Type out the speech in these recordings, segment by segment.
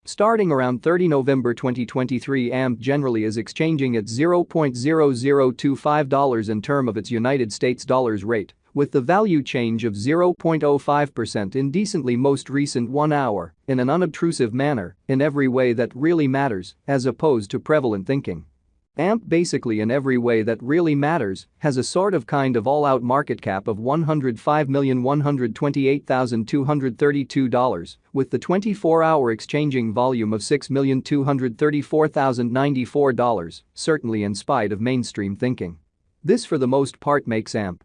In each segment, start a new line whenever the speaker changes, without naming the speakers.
Starting around 30 November 2023, AMP generally is exchanging at $0.0025 in term of its United States dollars rate, with the value change of 0.05% in decently most recent 1 hour, in an unobtrusive manner, in every way that really matters, as opposed to prevalent thinking. AMP basically in every way that really matters has a sort of kind of all-out market cap of $105,128,232 with the 24-hour exchanging volume of $6,234,094, certainly in spite of mainstream thinking. This for the most part makes AMP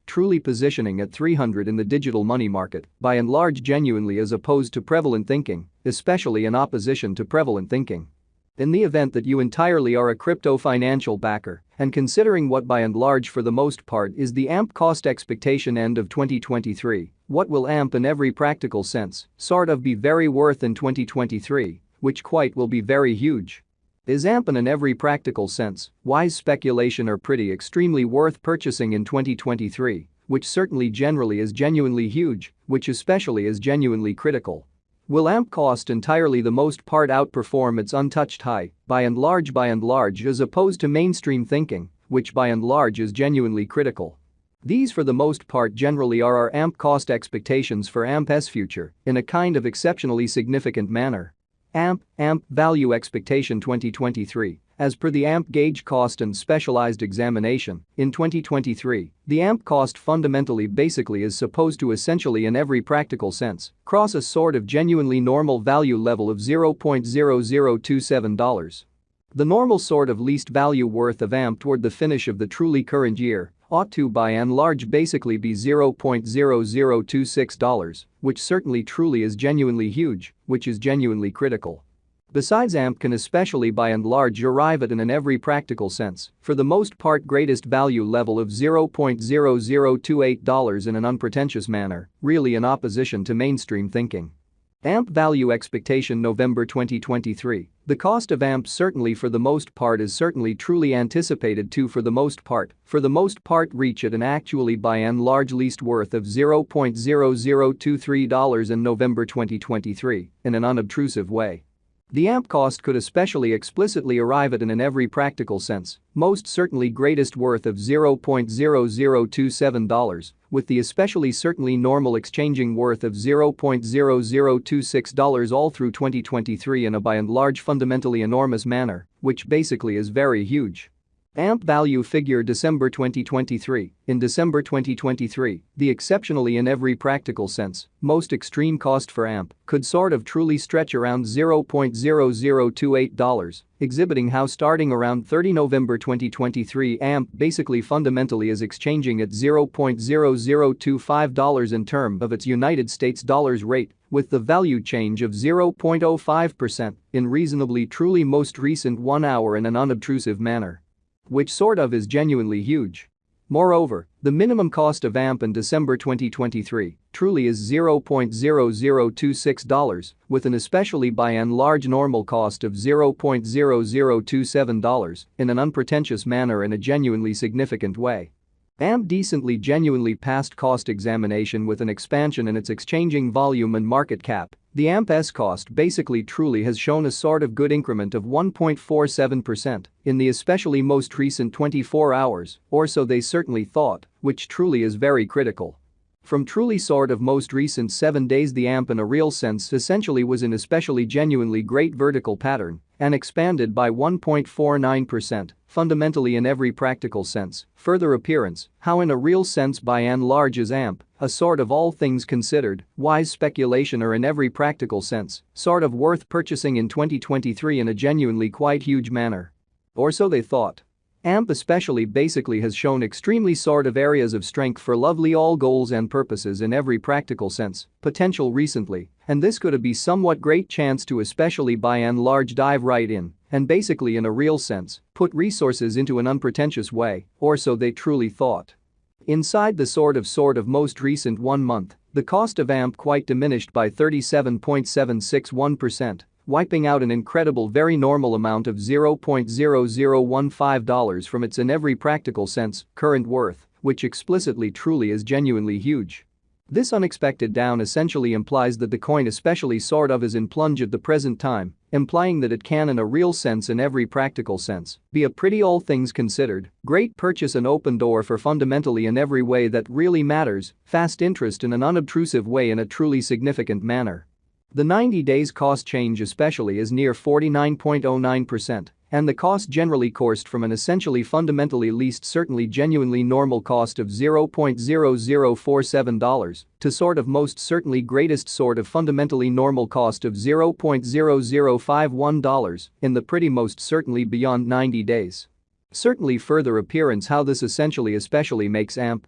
truly positioning at 300 in the digital money market, by and large genuinely as opposed to prevalent thinking, especially in opposition to prevalent thinking. In the event that you entirely are a crypto financial backer, and considering what by and large for the most part is the AMP cost expectation end of 2023, what will AMP in every practical sense sort of be very worth in 2023, which quite will be very huge? Is AMP in every practical sense, wise speculation or pretty extremely worth purchasing in 2023, which certainly generally is genuinely huge, which especially is genuinely critical? Will AMP cost entirely the most part outperform its untouched high, by and large as opposed to mainstream thinking, which by and large is genuinely critical? These for the most part generally are our AMP cost expectations for AMP's future, in a kind of exceptionally significant manner. AMP value expectation 2023. As per the AMP gauge cost and specialized examination, in 2023, the AMP cost fundamentally basically is supposed to essentially in every practical sense cross a sort of genuinely normal value level of $0.0027. The normal sort of least value worth of AMP toward the finish of the truly current year ought to by and large basically be $0.0026, which certainly truly is genuinely huge, which is genuinely critical. Besides, AMP can especially by and large arrive at in every practical sense, for the most part greatest value level of $0.0028 in an unpretentious manner, really in opposition to mainstream thinking. AMP value expectation November 2023. The cost of AMP certainly for the most part is certainly truly anticipated to for the most part reach at an actually by and large least worth of $0.0023 in November 2023, in an unobtrusive way. The AMP cost could especially explicitly arrive at in every practical sense, most certainly greatest worth of $0.0027, with the especially certainly normal exchanging worth of $0.0026 all through 2023 in a by and large fundamentally enormous manner, which basically is very huge. AMP value figure December 2023. In December 2023, the exceptionally in every practical sense, most extreme cost for AMP could sort of truly stretch around $0.0028, exhibiting how starting around 30 November 2023 AMP basically fundamentally is exchanging at $0.0025 in term of its United States dollars rate, with the value change of 0.05% in reasonably truly most recent 1 hour in an unobtrusive manner. Which sort of is genuinely huge. Moreover, the minimum cost of AMP in December 2023 truly is $0.0026, with an especially by and large normal cost of $0.0027 in an unpretentious manner in a genuinely significant way. AMP decently genuinely passed cost examination with an expansion in its exchanging volume and market cap. The AMP's cost basically truly has shown a sort of good increment of 1.47% in the especially most recent 24 hours, or so they certainly thought, which truly is very critical. From truly sort of most recent 7 days, the AMP in a real sense essentially was in especially genuinely great vertical pattern and expanded by 1.49%, fundamentally in every practical sense. Further appearance, how in a real sense by and large is AMP, a sort of all things considered, wise speculation or in every practical sense, sort of worth purchasing in 2023 in a genuinely quite huge manner. Or so they thought. AMP especially basically has shown extremely sort of areas of strength for lovely all goals and purposes in every practical sense, potential recently, and this could be somewhat great chance to especially by and large dive right in and basically in a real sense, put resources into an unpretentious way, or so they truly thought. Inside the sort of most recent 1 month, the cost of AMP quite diminished by 37.761%. Wiping out an incredible very normal amount of $0.0015 from its in every practical sense current worth, which explicitly truly is genuinely huge. This unexpected down essentially implies that the coin especially sort of is in plunge at the present time, implying that it can in a real sense in every practical sense be a pretty all things considered great purchase and open door for fundamentally in every way that really matters, fast interest in an unobtrusive way in a truly significant manner. The 90 days cost change especially is near 49.09%. And the cost generally coursed from an essentially fundamentally least certainly genuinely normal cost of $0.0047 to sort of most certainly greatest sort of fundamentally normal cost of $0.0051 in the pretty most certainly beyond 90 days. Certainly further appearance how this essentially especially makes AMP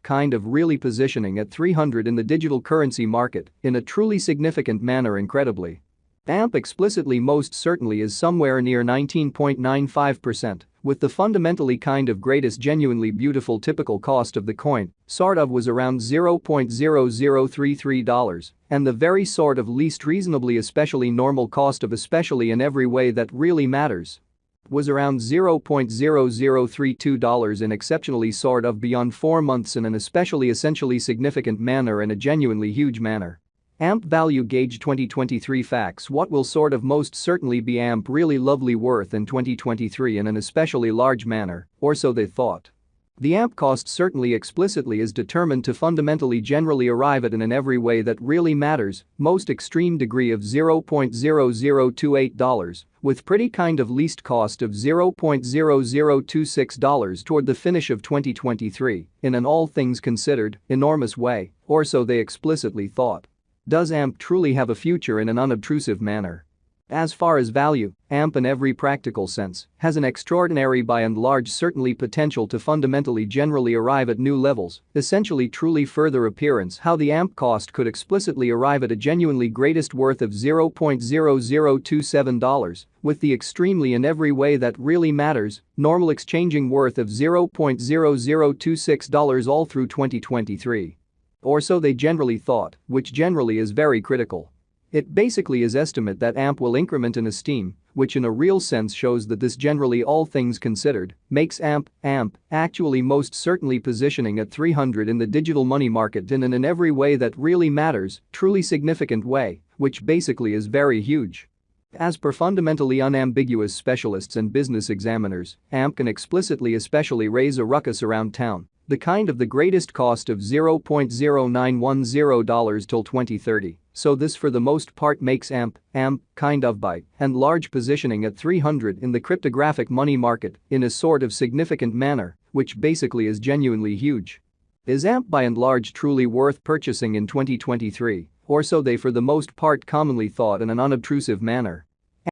kind of really positioning at 300 in the digital currency market in a truly significant manner incredibly. AMP explicitly most certainly is somewhere near 19.95%, with the fundamentally kind of greatest genuinely beautiful typical cost of the coin, sort of was around $0.0033, and the very sort of least reasonably especially normal cost of especially in every way that really matters was around $0.0032 in exceptionally sort of beyond 4 months in an especially essentially significant manner and a genuinely huge manner. AMP value gauge 2023 facts. What will sort of most certainly be AMP really lovely worth in 2023 in an especially large manner, or so they thought. The AMP cost certainly explicitly is determined to fundamentally generally arrive at in every way that really matters, most extreme degree of $0.0028, with pretty kind of least cost of $0.0026 toward the finish of 2023, in an all things considered, enormous way, or so they explicitly thought. Does AMP truly have a future in an unobtrusive manner? As far as value, AMP in every practical sense has an extraordinary by and large certainly potential to fundamentally generally arrive at new levels, essentially truly further appearance how the AMP cost could explicitly arrive at a genuinely greatest worth of $0.0027, with the extremely in every way that really matters, normal exchanging worth of $0.0026 all through 2023. Or so they generally thought, which generally is very critical. It basically is estimate that AMP will increment in esteem, which in a real sense shows that this generally all things considered makes AMP actually most certainly positioning at 300 in the digital money market in every way that really matters, truly significant way, which basically is very huge. As per fundamentally unambiguous specialists and business examiners, AMP can explicitly especially raise a ruckus around town. The kind of the greatest cost of $0.0910 till 2030, so this for the most part makes AMP kind of by and large positioning at 300 in the cryptographic money market in a sort of significant manner, which basically is genuinely huge. Is AMP by and large truly worth purchasing in 2023, or so they for the most part commonly thought in an unobtrusive manner?